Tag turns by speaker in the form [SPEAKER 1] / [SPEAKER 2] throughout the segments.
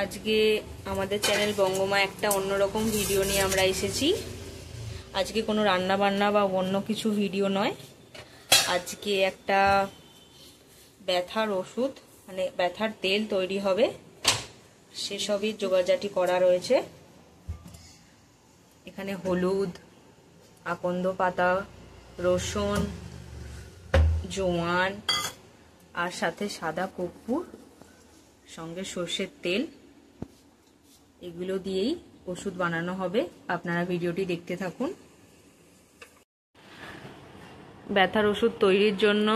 [SPEAKER 1] আজকে আমাদের চ্যানেল বঙ্গমা একটা অন্যরকম ভিডিও নিয়ে আমরা এসেছি। আজকে কোনো রান্না বান্না বা অন্য কিছু ভিডিও নয়। আজকে একটা ব্যথার ওষুধ মানে ব্যথার তেল তৈরি হবে, সেসবই জোগাড়জাটি করা রয়েছে। এখানে হলুদ, আকন্দ পাতা, রসুন, জোয়ান আর সাথে সাদা কর্পূর, সঙ্গে সর্ষের তেল, এগুলো দিয়েই ওষুধ বানানো হবে। আপনারা ভিডিওটি দেখতে থাকুন। ব্যথার ওষুধ তৈরির জন্য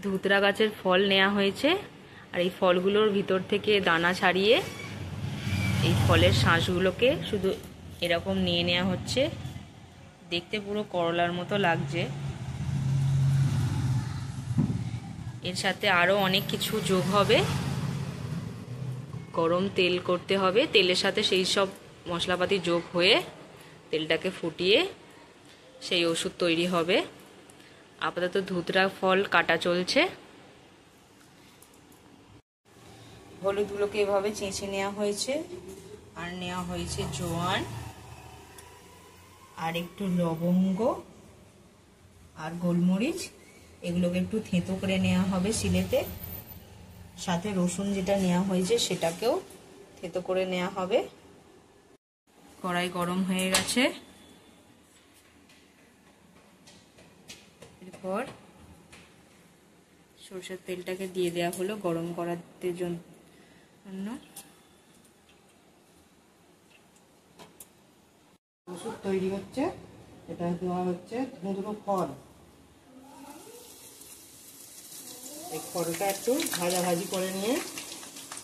[SPEAKER 1] ধুতরা গাছের ফল নেওয়া হয়েছে, আর এই ফলগুলোর ভিতর থেকে দানা ছাড়িয়ে এই ফলের শাঁসগুলোকে শুধু এরকম নিয়ে নেওয়া হচ্ছে। দেখতে পুরো করলার মতো লাগছে। এর সাথে আরও অনেক কিছু যোগ হবে। গরম তেল করতে হবে, তেলের সাথে সেই সব মশলাপাতি যোগ হয়ে তেলটাকে ফুটিয়ে সেই ওষুধ তৈরি হবে। আপাতত ধুতরা ফল কাটা চলছে। হলুদগুলোকে এভাবে চেঁচে নেওয়া হয়েছে, আর নেওয়া হয়েছে জোয়ান, আর একটু লবঙ্গ আর গোলমরিচ। এগুলোকে একটু থেঁতো করে নেওয়া হবে শিলেতে। সাথে রসুন যেটা নেওয়া হয়েছে সেটাকেও থেঁতো করে নেওয়া হবে। কড়াই গরম হয়ে গেছে। এরপর সরষের তেলটাকে দিয়ে দেওয়া হলো গরম করাতে জন্য।
[SPEAKER 2] ওষুধ তৈরি হচ্ছে, এটা দেওয়া হচ্ছে ধুঁধুনো ফল। এই ফলটা একটু ভাজাভাজি করে নিয়ে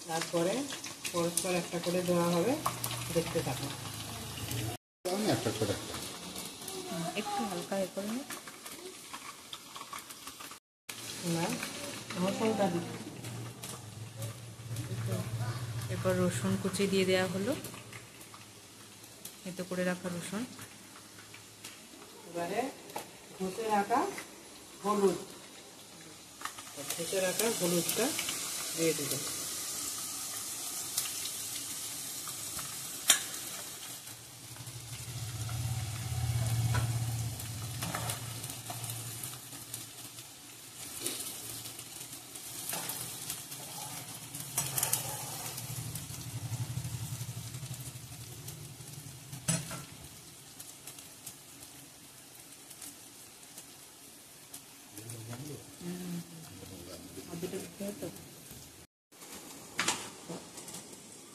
[SPEAKER 2] তারপরে পরস্পর একটা করে দেওয়া হবে। দেখতে থাকুন।
[SPEAKER 1] একটু হালকা এ করে
[SPEAKER 2] রসুনটা দিই।
[SPEAKER 1] এরপর রসুন কুচি দিয়ে দেওয়া হলো, এতে করে রাখা রসুন।
[SPEAKER 2] এবারে ঘষে রাখা হলুদটা দিয়ে দেবেন।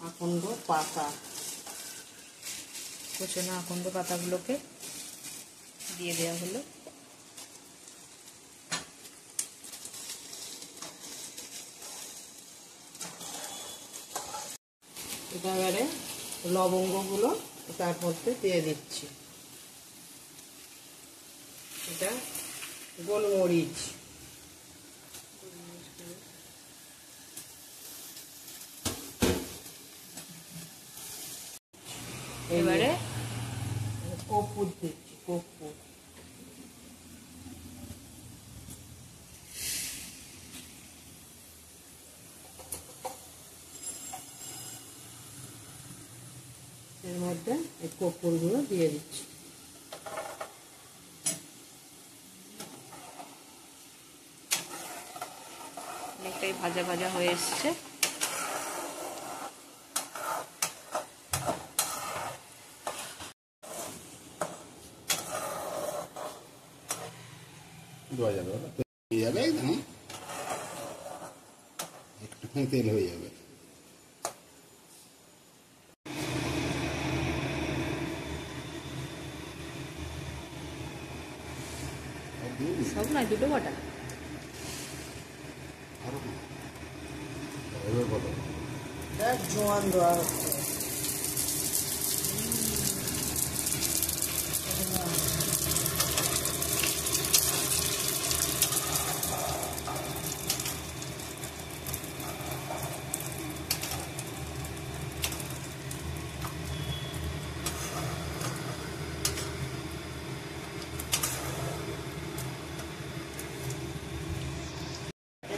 [SPEAKER 2] আকন্দ পাতা,
[SPEAKER 1] কুচনো আকন্দ পাতাগুলোকে দিয়ে দেওয়া হলো।
[SPEAKER 2] এবারে লবঙ্গগুলো তার মধ্যে দিয়ে দিচ্ছি। এটা গোলমরিচ,
[SPEAKER 1] এবারে
[SPEAKER 2] কর্পূর দিচ্ছি। কর্পূর এর মধ্যে এই কর্পূরগুলো দিয়ে দিচ্ছি।
[SPEAKER 1] অনেকটাই ভাজা ভাজা হয়ে এসছে।
[SPEAKER 3] একটুখানি তেল হয়ে যাবে।
[SPEAKER 1] সব নয়, দুটো কটা।
[SPEAKER 2] জোয়ান দেওয়া হচ্ছে।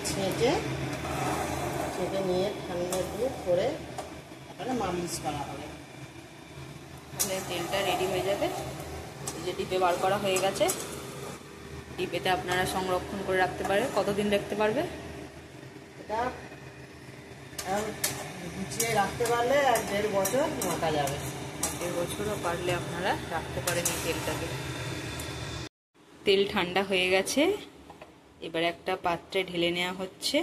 [SPEAKER 2] ছেঁচে ছেঁকে নিয়ে ঠান্ডা দিয়ে করে তারপরে মালিশ করা হবে।
[SPEAKER 1] তাহলে তেলটা রেডি হয়ে যাবে। এই যে ডিপে বার করা হয়ে গেছে। ডিপেতে আপনারা সংরক্ষণ করে রাখতে পারবে। কতদিন রাখতে পারবে?
[SPEAKER 2] এটা গুছিয়ে রাখতে পারলে আর 1.5 বছর মাখা যাবে।
[SPEAKER 1] 1.5 বছরও পারলে আপনারা রাখতে পারেন এই তেলটাকে। তেল ঠান্ডা হয়ে গেছে, এবার একটা পাত্রে ঢেলে নেওয়া হচ্ছে।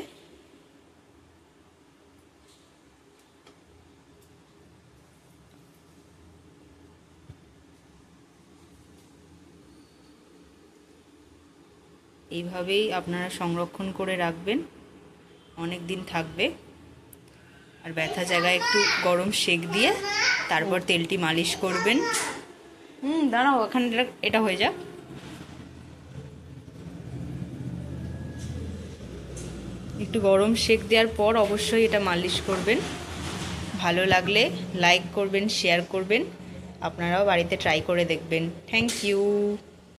[SPEAKER 1] এইভাবেই আপনারা সংরক্ষণ করে রাখবেন, অনেক দিন থাকবে। আর ব্যথা জায়গায় একটু গরম সেক দিয়ে তারপর তেলটি মালিশ করবেন। দাঁড়াও, ওখানে এটা হয়ে যাক। একটু গরম সেক দেওয়ার পর অবশ্যই এটা মালিশ করবেন। ভালো লাগলে লাইক করবেন, শেয়ার করবেন। আপনারাও বাড়িতে ট্রাই করে দেখবেন। Thank you.